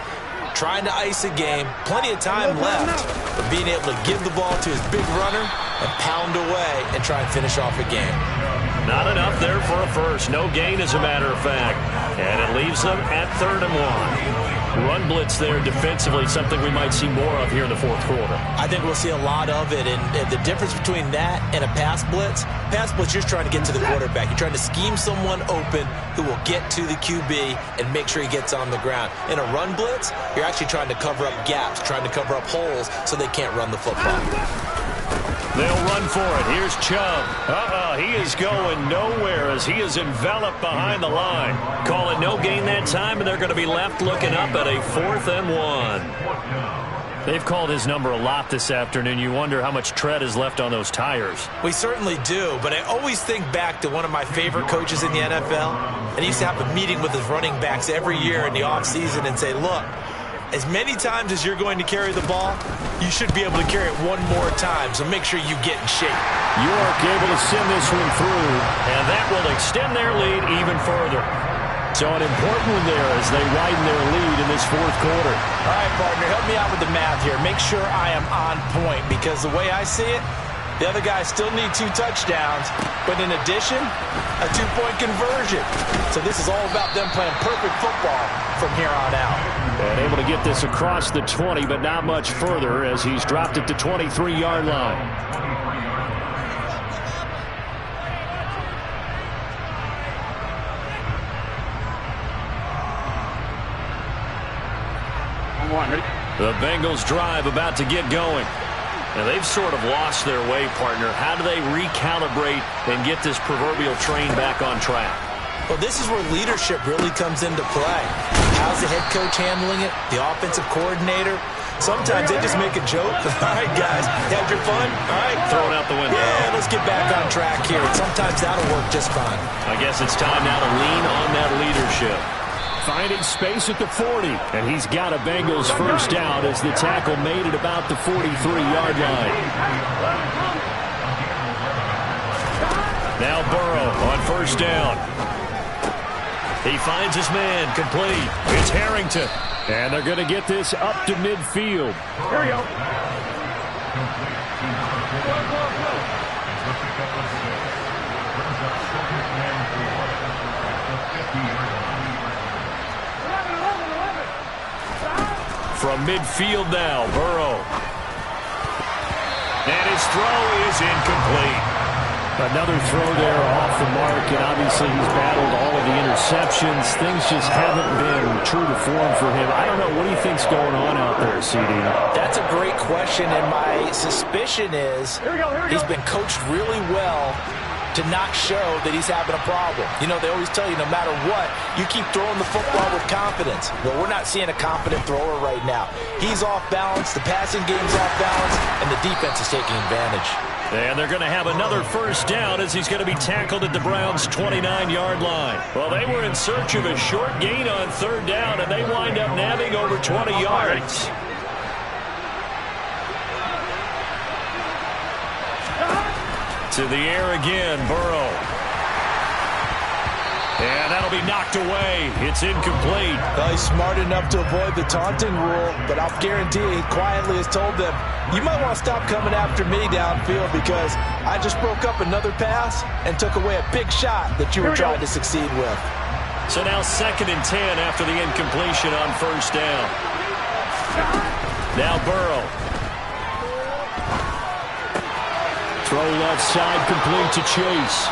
Trying to ice a game, plenty of time left, but being able to give the ball to his big runner and pound away and try and finish off a game. Not enough there for a first. No gain, as a matter of fact. And it leaves them at 3rd and 1. Run blitz there defensively, something we might see more of here in the fourth quarter. I think we'll see a lot of it, and the difference between that and a pass blitz, you're trying to get to the quarterback. You're trying to scheme someone open who will get to the QB and make sure he gets on the ground. In a run blitz, you're actually trying to cover up gaps, trying to cover up holes so they can't run the football. They'll run for it. Here's Chubb. He is going nowhere as he is enveloped behind the line. Call it no gain that time, and they're going to be left looking up at a 4th and 1. They've called his number a lot this afternoon. You wonder how much tread is left on those tires. We certainly do, but I always think back to one of my favorite coaches in the NFL, and he used to have a meeting with his running backs every year in the offseason and say, look, as many times as you're going to carry the ball, you should be able to carry it one more time, so make sure you get in shape. York able to send this one through, and that will extend their lead even further. So an important one there as they widen their lead in this fourth quarter. All right, partner, help me out with the math here. Make sure I am on point, because the way I see it, the other guys still need 2 touchdowns, but in addition, a 2-point conversion. So this is all about them playing perfect football from here on out. And able to get this across the 20, but not much further as he's dropped it to 23-yard line. The Bengals drive about to get going. Now, they've sort of lost their way, partner. How do they recalibrate and get this proverbial train back on track? Well, this is where leadership really comes into play. How's the head coach handling it? The offensive coordinator? Sometimes they just make a joke. All right, guys, had your fun? All right. Throw it out the window. Yeah, let's get back on track here. And sometimes that'll work just fine. I guess it's time now to lean on that leadership. Finding space at the 40, and he's got a Bengals first down as the tackle made it about the 43-yard line. Now Burrow on first down. He finds his man, complete. It's Harrington. And they're going to get this up to midfield. Here we go. From midfield now, Burrow. And his throw is incomplete. Another throw there off the mark, and obviously he's battled all of the interceptions. Things just haven't been true to form for him. I don't know. What do you think's going on out there, CD? That's a great question, and my suspicion is he's been coached really well to not show that he's having a problem. You know, they always tell you no matter what, you keep throwing the football with confidence. Well, we're not seeing a confident thrower right now. He's off balance, the passing game's off balance, and the defense is taking advantage. And they're going to have another first down as he's going to be tackled at the Browns' 29-yard line. Well, they were in search of a short gain on third down, and they wind up nabbing over 20 yards. To the air again, Burrow. And that'll be knocked away. It's incomplete. Well, he's smart enough to avoid the taunting rule, but I'll guarantee he quietly has told them, you might want to stop coming after me downfield because I just broke up another pass and took away a big shot that you were trying to succeed with. So now 2nd and 10 after the incompletion on first down. Now Burrow. Throw left side, complete to Chase.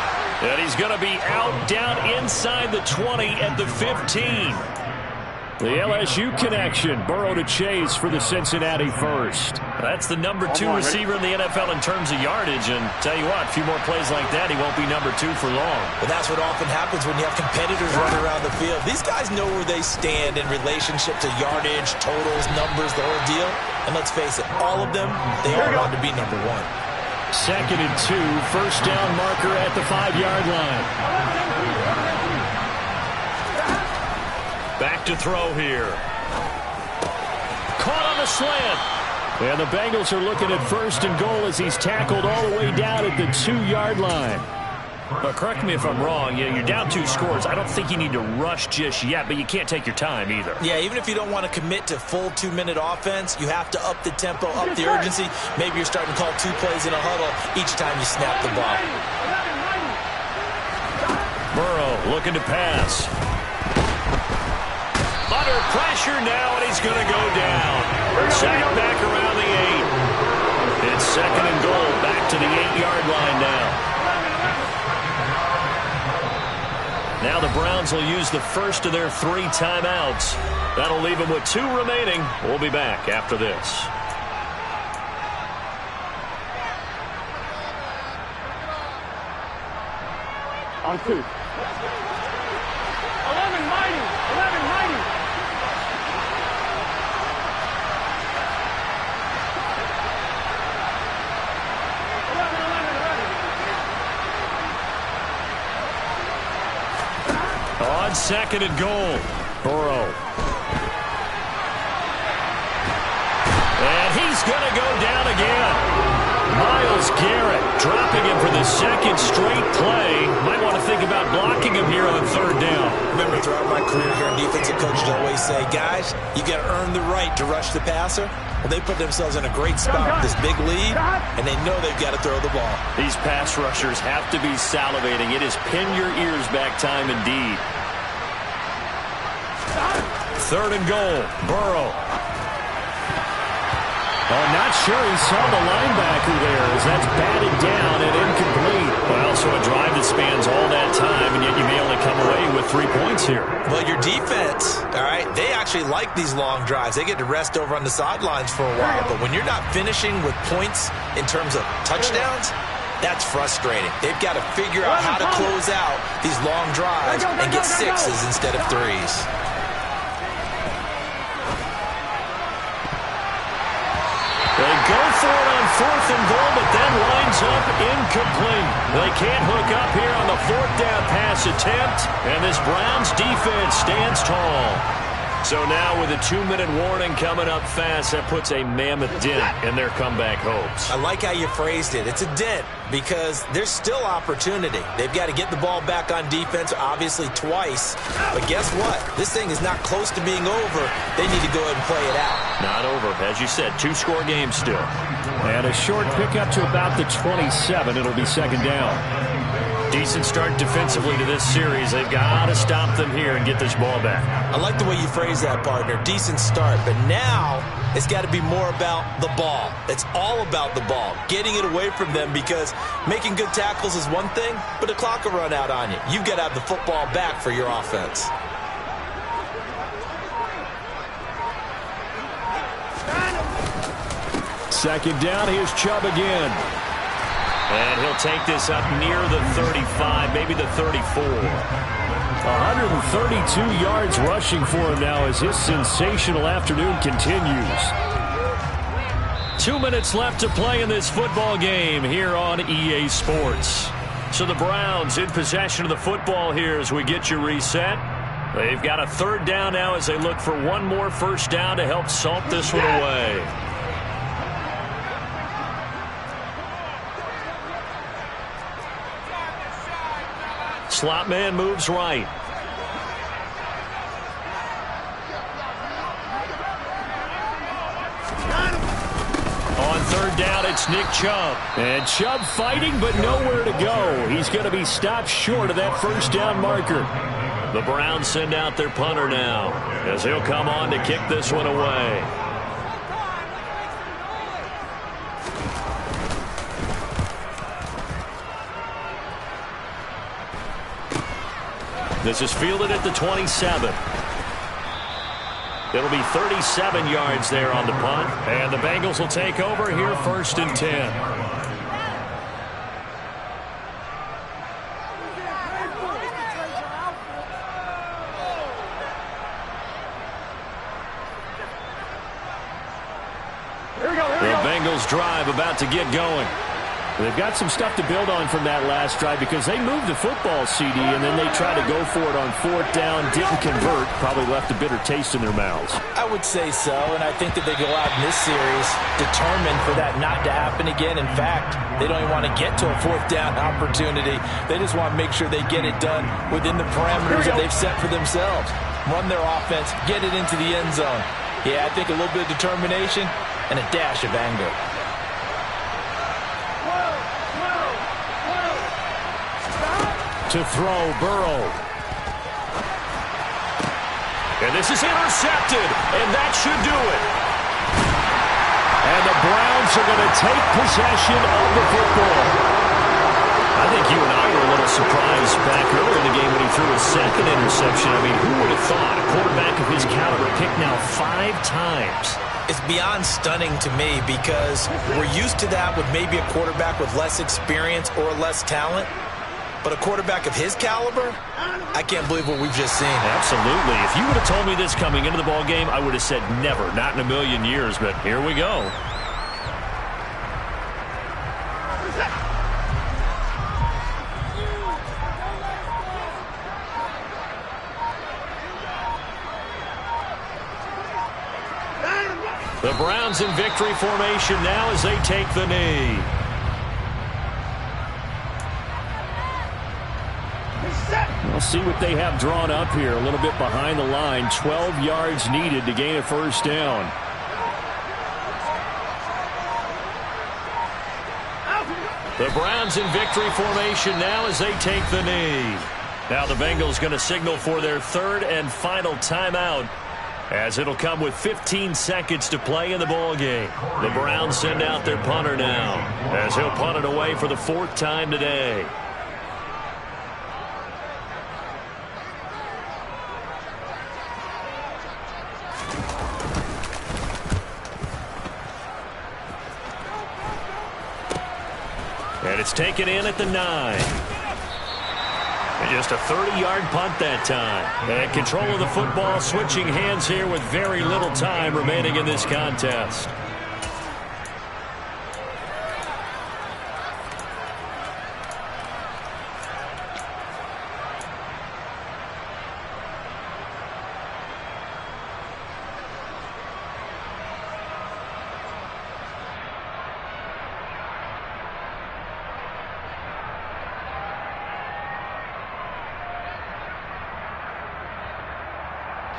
And he's going to be out down inside the 20 at the 15. The LSU connection. Burrow to Chase for the Cincinnati first. That's the number 2 receiver in the NFL in terms of yardage. And tell you what, a few more plays like that, he won't be number 2 for long. But that's what often happens when you have competitors running around the field. These guys know where they stand in relationship to yardage, totals, numbers, the whole deal. And let's face it, all of them, they all want to be number 1. 2nd and 2, first down marker at the 5-yard line. Back to throw here. Caught on the slant. And the Bengals are looking at 1st and goal as he's tackled all the way down at the 2-yard line. But correct me if I'm wrong. You're down 2 scores. I don't think you need to rush just yet, but you can't take your time either. Yeah, even if you don't want to commit to full 2-minute offense, you have to up the tempo, up the urgency. Maybe you're starting to call 2 plays in a huddle each time you snap the ball. Burrow looking to pass. Under pressure now, and he's going to go down. Sacked back around the 8. It's second and goal, back to the 8-yard line now. Now the Browns will use the first of their 3 timeouts. That'll leave them with 2 remaining. We'll be back after this. On 2. 11 mighty. 11 mighty. On second and goal, Burrow. And he's going to go down again. Myles Garrett dropping him for the second straight play. Might want to think about blocking him here on third down. Remember, throughout my career here, defensive coaches always say, guys, you got to earn the right to rush the passer. Well, they put themselves in a great spot with this big lead, and they know they've got to throw the ball. These pass rushers have to be salivating. It is pin your ears back time indeed. Third and goal, Burrow. Oh, not sure he saw the linebacker there as that's batted down and incomplete. Well, so a drive that spans all that time, and yet you may only come away with 3 points here. Well, your defense, all right, they actually like these long drives. They get to rest over on the sidelines for a while. But when you're not finishing with points in terms of touchdowns, that's frustrating. They've got to figure out how to close out these long drives and get 6s instead of 3s. They go for it on fourth and goal, but then winds up incomplete. They can't hook up here on the fourth down pass attempt, and this Browns defense stands tall. So now with a 2-minute warning coming up fast, that puts a mammoth dent in their comeback hopes. I like how you phrased it. It's a dent because there's still opportunity. They've got to get the ball back on defense, obviously twice. But guess what? This thing is not close to being over. They need to go ahead and play it out. Not over. As you said, 2-score game still. And a short pickup to about the 27. It'll be second down. Decent start defensively to this series. They've got to stop them here and get this ball back. I like the way you phrase that, partner. Decent start. But now it's got to be more about the ball. It's all about the ball. Getting it away from them because making good tackles is one thing, but the clock will run out on you. You've got to have the football back for your offense. Second down. Here's Chubb again. And he'll take this up near the 35, maybe the 34. 132 yards rushing for him now as his sensational afternoon continues. 2 minutes left to play in this football game here on EA Sports. So the Browns in possession of the football here as we get you reset. They've got a third down now as they look for one more first down to help salt this one away. Slot man moves right. On third down, it's Nick Chubb. And Chubb fighting, but nowhere to go. He's going to be stopped short of that first down marker. The Browns send out their punter now as he'll come on to kick this one away. This is fielded at the 27. It'll be 37 yards there on the punt. And the Bengals will take over here first and 10. The Bengals drive about to get going. They've got some stuff to build on from that last drive because they moved the football, CD, and then they tried to go for it on fourth down, didn't convert, probably left a bitter taste in their mouths. I would say so, and I think that they go out in this series determined for that not to happen again. In fact, they don't even want to get to a fourth down opportunity. They just want to make sure they get it done within the parameters that they've set for themselves. Run their offense, get it into the end zone. Yeah, I think a little bit of determination and a dash of anger. To throw, Burrow. And this is intercepted, and that should do it. And the Browns are going to take possession of the football. I think you and I were a little surprised back earlier in the game when he threw his second interception. I mean, who would have thought a quarterback of his caliber picked now 5 times? It's beyond stunning to me because we're used to that with maybe a quarterback with less experience or less talent. But a quarterback of his caliber, I can't believe what we've just seen. Absolutely. If you would have told me this coming into the ball game, I would have said never, not in a million years. But here we go. The Browns in victory formation now as they take the knee. We'll see what they have drawn up here. A little bit behind the line. 12 yards needed to gain a first down. The Browns in victory formation now as they take the knee. Now the Bengals going to signal for their 3rd and final timeout, as it'll come with 15 seconds to play in the ball game. The Browns send out their punter now, as he'll punt it away for the 4th time today. And it's taken in at the 9. And just a 30-yard punt that time. And control of the football, switching hands here with very little time remaining in this contest.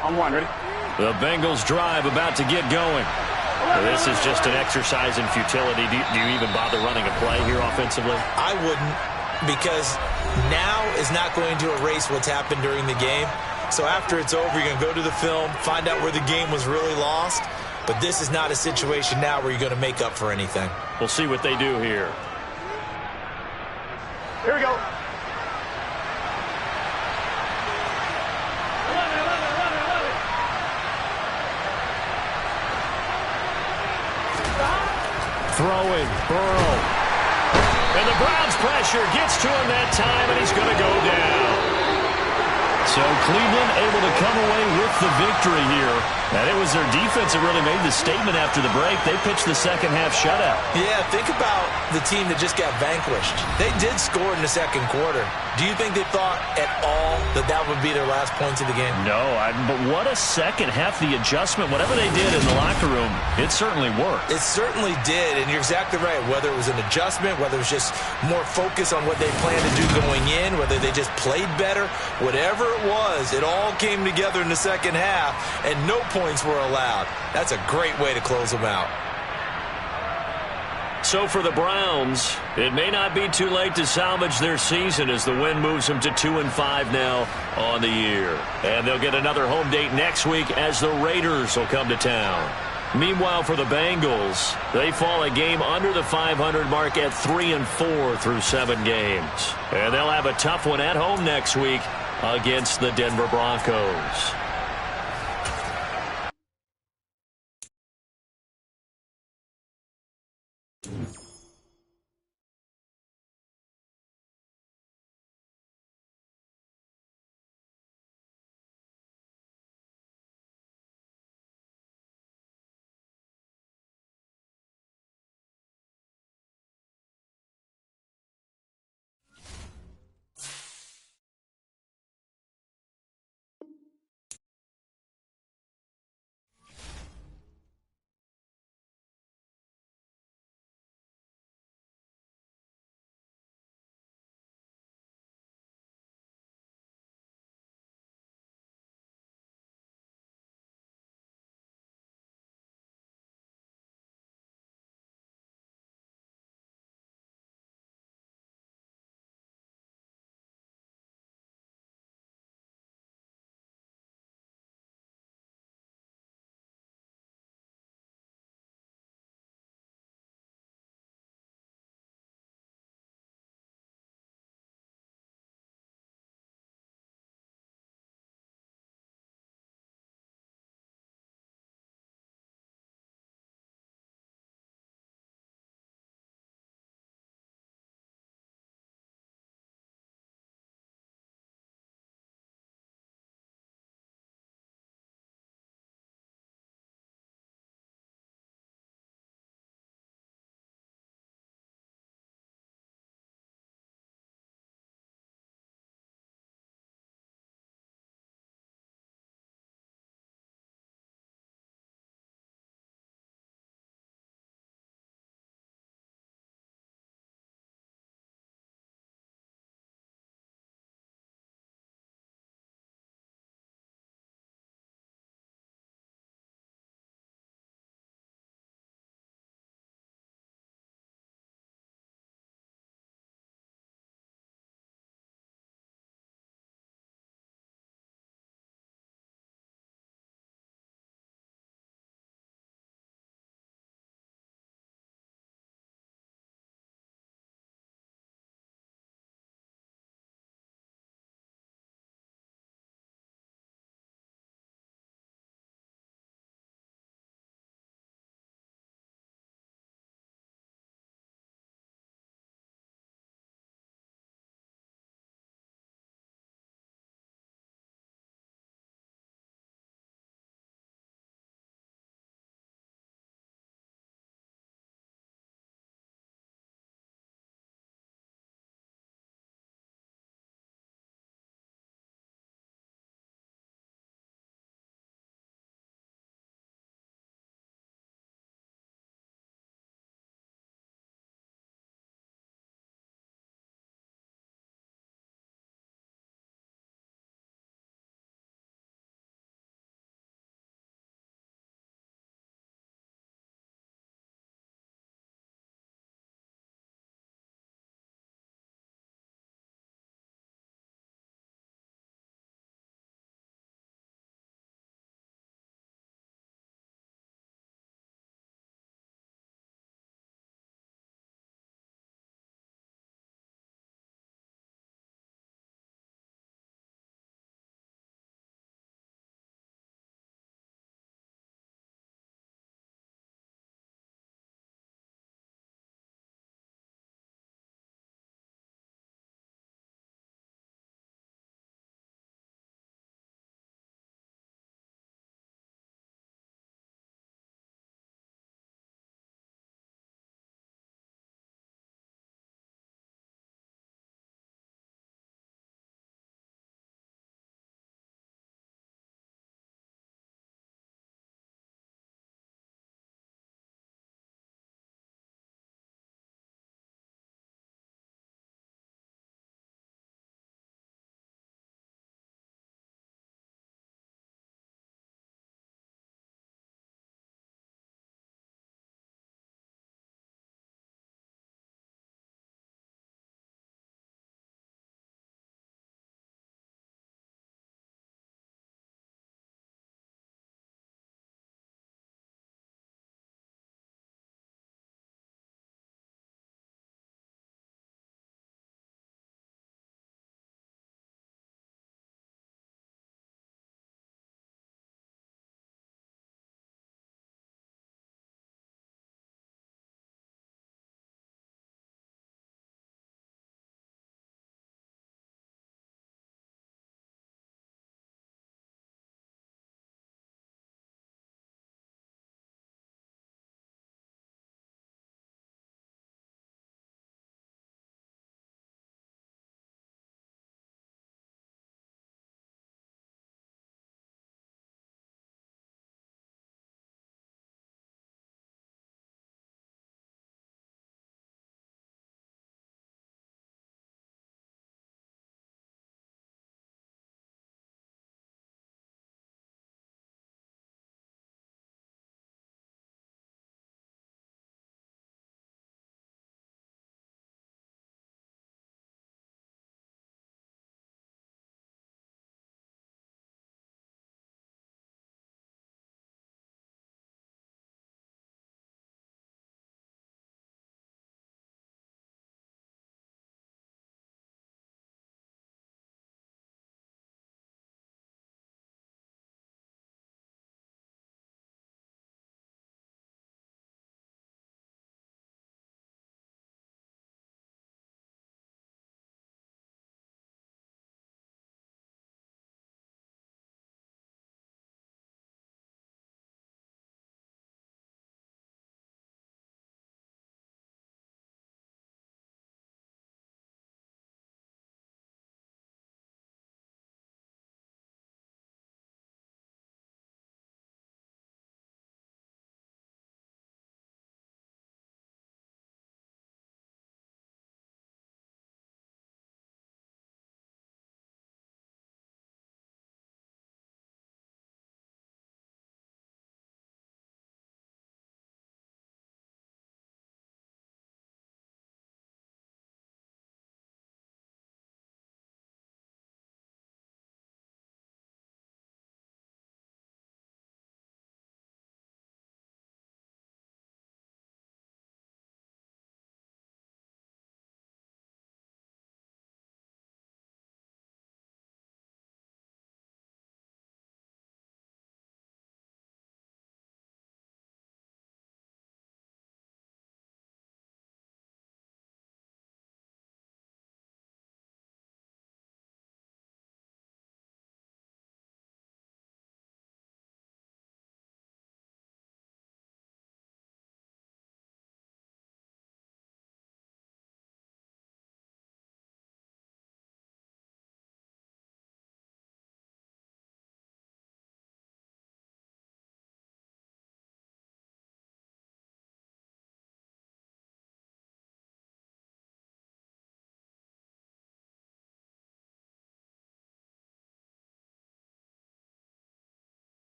On 1, ready? The Bengals drive about to get going. This is just an exercise in futility. Do you even bother running a play here offensively? I wouldn't, because now is not going to erase what's happened during the game. So after it's over, you're going to go to the film, find out where the game was really lost. But this is not a situation now where you're going to make up for anything. We'll see what they do here. Here we go. Throwing, Burrow. And the Browns pressure gets to him that time, and he's going to go down. So Cleveland able to come away with the victory here. And it was their defense that really made the statement after the break. They pitched the second half shutout. Yeah, think about the team that just got vanquished. They did score in the second quarter. Do you think they thought at all that that would be their last points of the game? No, but what a second half. The adjustment, whatever they did in the locker room, it certainly worked. It certainly did, and you're exactly right. Whether it was an adjustment, whether it was just more focus on what they planned to do going in, whether they just played better, whatever it was, it all came together in the second half, and no points were allowed. That's a great way to close them out. So for the Browns, it may not be too late to salvage their season as the win moves them to 2-5 now on the year. And they'll get another home date next week as the Raiders will come to town. Meanwhile, for the Bengals, they fall a game under the 500 mark at 3-4 through 7 games. And they'll have a tough one at home next week against the Denver Broncos.